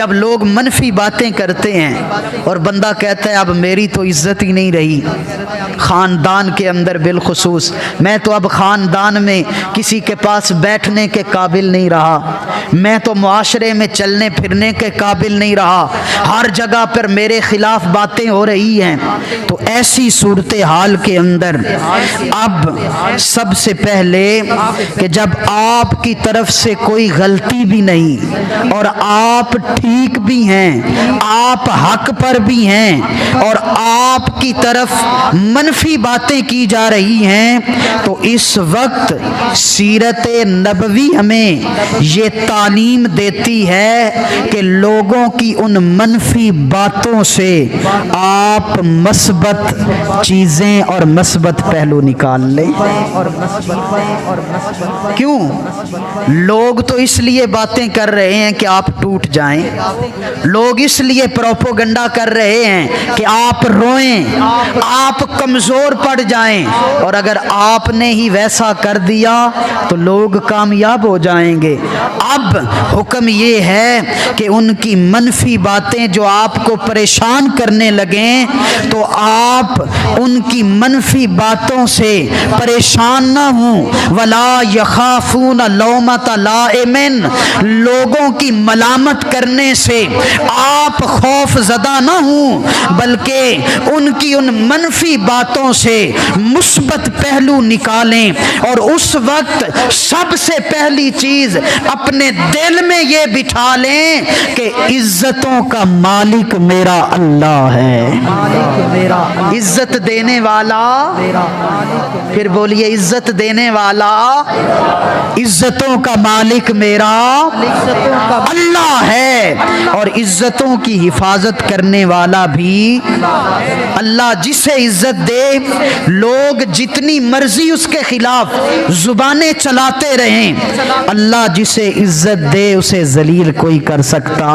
جب لوگ منفی باتیں کرتے ہیں اور بندہ کہتا ہے اب میری تو عزت ہی نہیں رہی خاندان کے اندر، بالخصوص میں تو اب خاندان میں کسی کے پاس بیٹھنے کے قابل نہیں رہا، میں تو معاشرے میں چلنے پھرنے کے قابل نہیں رہا، ہر جگہ پر میرے خلاف باتیں ہو رہی ہیں، تو ایسی صورتحال کے اندر اب سب سے پہلے کہ جب آپ کی طرف سے کوئی غلطی بھی نہیں اور آپ ٹھیک بھی ہیں، آپ حق پر بھی ہیں اور آپ کی طرف منفی باتیں کی جا رہی ہیں، تو اس وقت سیرت نبوی ہمیں یہ تعلیم دیتی ہے کہ لوگوں کی ان منفی باتوں سے آپ مثبت چیزیں اور مثبت پہلو نکال لیں۔ کیوں؟ لوگ تو اس لیے باتیں کر رہے ہیں کہ آپ ٹوٹ جائیں، لوگ اس لیے پروپوگنڈا کر رہے ہیں کہ آپ روئیں، آپ کمزور پڑ جائیں، اور اگر آپ نے ہی ویسا کر دیا تو لوگ کامیاب ہو جائیں گے۔ اب حکم یہ ہے کہ ان کی منفی باتیں جو آپ کو پریشان کرنے لگیں تو آپ ان کی منفی باتوں سے پریشان نہ ہوں۔ وَلَا يَخَافُونَ لَوْمَةَ لَائِمٍ، لوگوں کی ملامت کرنے سے آپ خوف زدہ نہ ہوں، بلکہ ان کی ان منفی باتوں سے مثبت پہلو نکالیں، اور اس وقت سب سے پہلی چیز اپنے دل میں یہ بٹھا لیں کہ عزتوں کا مالک میرا اللہ ہے، عزت دینے والا، پھر بولیے عزت دینے والا، عزتوں کا مالک میرا اللہ ہے، اور عزتوں کی حفاظت کرنے والا بھی اللہ، جسے عزت دے لوگ جتنی مرضی اس کے خلاف زبانیں چلاتے رہیں، اللہ جسے عزت دے اسے ذلیل کوئی کر سکتا۔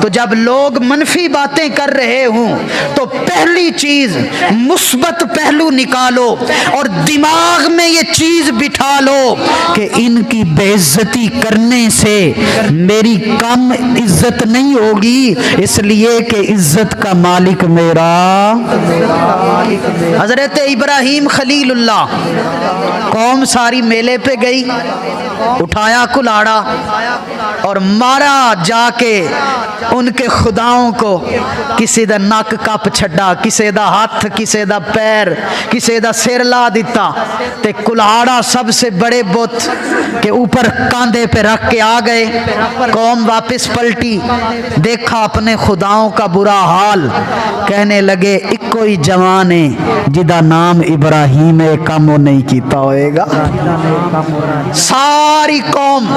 تو جب لوگ منفی باتیں کر رہے ہوں تو پہلی چیز مثبت پہلو نکالو اور دماغ میں یہ چیز بٹھا لو کہ ان کی بے عزتی کرنے سے میری کم عزت نہیں ہوگی، اس لیے کہ عزت کا مالک میرا۔ حضرت ابراہیم خلیل اللہ، قوم ساری میلے پہ گئی، اٹھایا کلاڑا اور مارا جا کے ان کے خداؤں کو، کسی دا نک کپ چھڈا، کسی دا ہاتھ، کسی دا پیر، کسی دا سر لا دیتا، تے کلاڑا سب سے بڑے بت کے اوپر کاندھے پہ رکھ کے آ گئے۔ قوم واپس پلٹی، دیکھا اپنے خداؤں کا برا حال، کہنے لگے ایک کوئی جوان ہے جدا نام ابراہیم ہے، کم وہ نہیں کیتا ہوئے گا۔ ساری قوم،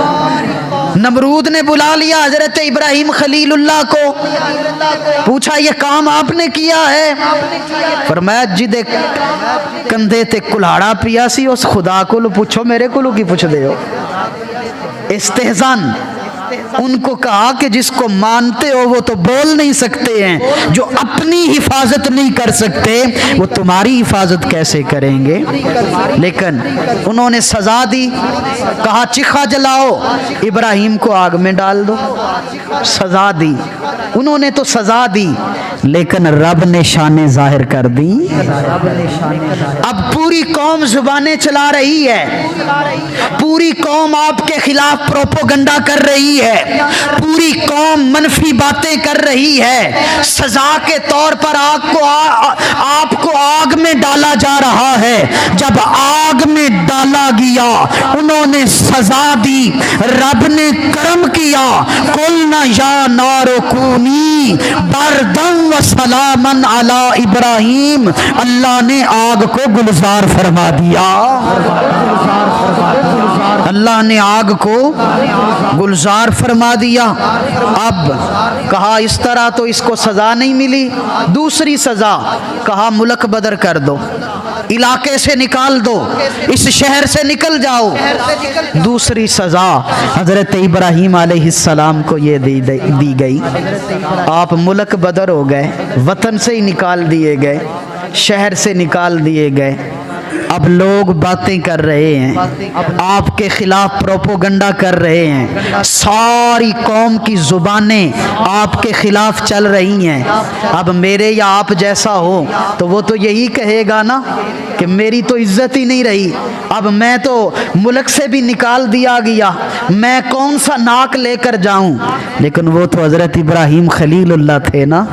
نمرود نے بلا لیا حضرت ابراہیم خلیل اللہ کو، پوچھا یہ کام آپ نے کیا ہے؟ فرمایا جدے کندھے تے کلاڑا پیا سی اس خدا کو لو پوچھو، میرے کو لو کی پوچھ دے ہو۔ استحزان ان کو کہا کہ جس کو مانتے ہو وہ تو بول نہیں سکتے ہیں، جو اپنی حفاظت نہیں کر سکتے وہ تمہاری حفاظت کیسے کریں گے؟ لیکن انہوں نے سزا دی، کہا چکھا جلاؤ، ابراہیم کو آگ میں ڈال دو، سزا دی۔ انہوں نے تو سزا دی لیکن رب نے شانیں ظاہر کر دی۔ اب پوری قوم زبانیں چلا رہی ہے، پوری قوم آپ کے خلاف پروپوگنڈا کر رہی ہے، پوری قوم منفی باتیں کر رہی ہے، سزا کے طور پر آپ کو آگ میں ڈالا جا رہا ہے۔ جب آگ میں ڈالا گیا انہوں نے سزا دی، رب نے کرم کیا، قلنا یا نار کونی برداً و سلاما علی ابراہیم، اللہ نے آگ کو گلزار فرما دیا، اللہ نے آگ کو گلزار فرما دیا۔ اب کہا اس طرح تو اس کو سزا نہیں ملی، دوسری سزا کہا ملک بدر کر دو، علاقے سے نکال دو، اس شہر سے نکل جاؤ۔ دوسری سزا حضرت ابراہیم علیہ السلام کو یہ دی گئی، آپ ملک بدر ہو گئے، وطن سے ہی نکال دیے گئے، شہر سے نکال دیے گئے۔ اب لوگ باتیں کر رہے ہیں, آپ کے خلاف پروپوگنڈا کر رہے ہیں, ساری قوم کی زبانیں آپ کے خلاف چل رہی ہیں. اب میرے یا آپ جیسا ہو تو وہ تو یہی کہے گا نا کہ میری تو عزت ہی نہیں رہی, اب میں تو ملک سے بھی نکال دیا گیا, میں کون سا ناک لے کر جاؤں. لیکن وہ تو حضرت ابراہیم خلیل اللہ تھے نا,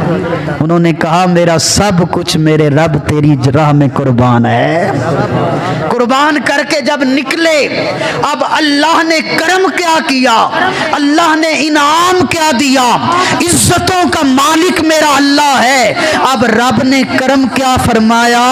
انہوں نے کہا میرا سب کچھ میرے رب تیری راہ میں قربان ہے. قربان کر کے جب نکلے, اب اللہ نے کرم کیا کیا, اللہ نے انعام کیا دیا, عزتوں کا مالک میرا اللہ ہے. اب رب نے کرم کیا فرمایا,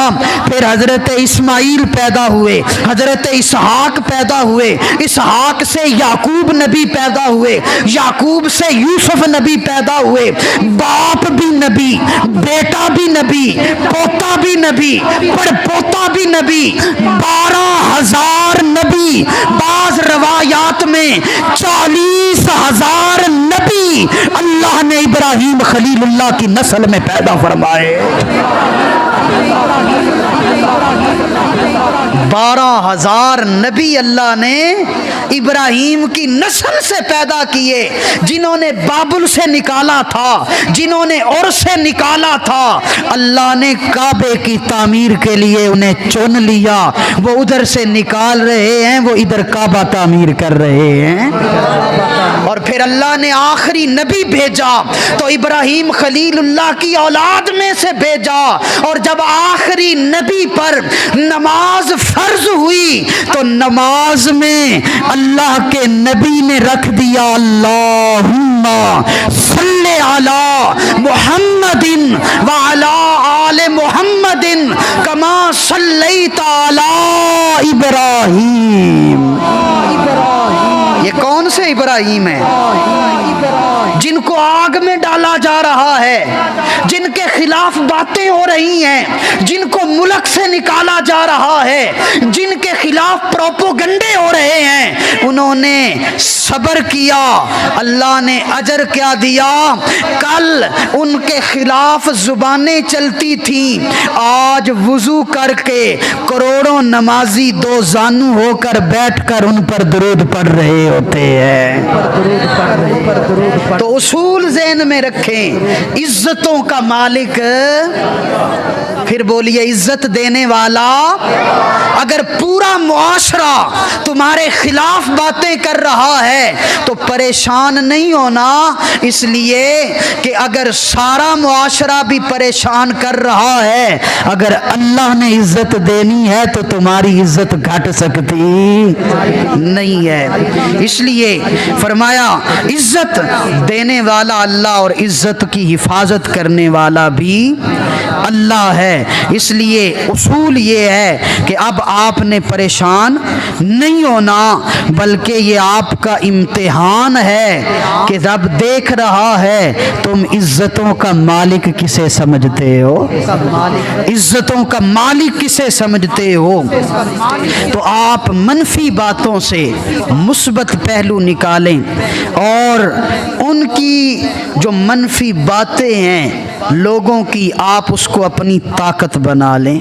پھر حضرت اسماعیل پیدا ہوئے, حضرت اسحاق پیدا ہوئے, اسحاق سے یعقوب نبی پیدا ہوئے, یعقوب سے یوسف نبی پیدا ہوئے, باپ بھی نبی, بیٹا بھی نبی, پوتا بھی نبی, پڑ پوتا بھی نبی, 12,000 نبی, بعض روایات میں 40,000 نبی اللہ نے ابراہیم خلیل اللہ کی نسل میں پیدا فرمائے. 12,000 نبی اللہ نے ابراہیم کی نسل سے پیدا کیے, جنہوں نے بابل سے نکالا تھا, جنہوں نے اور سے نکالا تھا. اللہ نے کعبے کی تعمیر کے لیے انہیں چن لیا, وہ ادھر سے نکال رہے ہیں, وہ ادھر کعبہ تعمیر کر رہے ہیں. اور پھر اللہ نے آخری نبی بھیجا تو ابراہیم خلیل اللہ کی اولاد میں سے بھیجا, اور جب آخری نبی پر نماز فرض ہوئی تو نماز میں اللہ کے نبی نے رکھ دیا اللہم صلی علی محمد وعلی آل محمد کما صلیت علی ابراہیم. یہ کون سے ابراہیم ہیں جن کو آگ میں ڈالا جا رہا ہے, جن کے خلاف باتیں ہو رہی ہیں, جن کو ملک سے نکالا جا رہا ہے, جن کے خلاف پروپوگنڈے ہو رہے ہیں. انہوں نے صبر کیا, اللہ نے اجر کیا دیا. کل ان کے خلاف زبانیں چلتی تھیں, آج وضو کر کے کروڑوں نمازی دو زانو ہو کر بیٹھ کر ان پر درود پڑھ رہے ہوتے ہیں. تو اصول ذہن میں رکھیں, عزتوں کا مالک, پھر بولیے عزت دینے والا. اگر پورا معاشرہ تمہارے خلاف باتیں کر رہا ہے تو پریشان نہیں ہونا, اس لیے کہ اگر سارا معاشرہ بھی پریشان کر رہا ہے, اگر اللہ نے عزت دینی ہے تو تمہاری عزت گھٹ سکتی نہیں ہے. اس لیے فرمایا عزت دینے والا اللہ اور عزت کی حفاظت کرنے والا بھی اللہ ہے. اس لیے اصول یہ ہے کہ اب آپ نے پریشان نہیں ہونا, بلکہ یہ آپ کا امتحان ہے کہ رب دیکھ رہا ہے تم عزتوں کا مالک کسے سمجھتے ہو, عزتوں کا مالک کسے سمجھتے ہو. تو آپ منفی باتوں سے مثبت پہلو نکالیں, اور ان کی جو منفی باتیں ہیں لوگوں کی, آپ اس کو اپنی طاقت بنا لیں.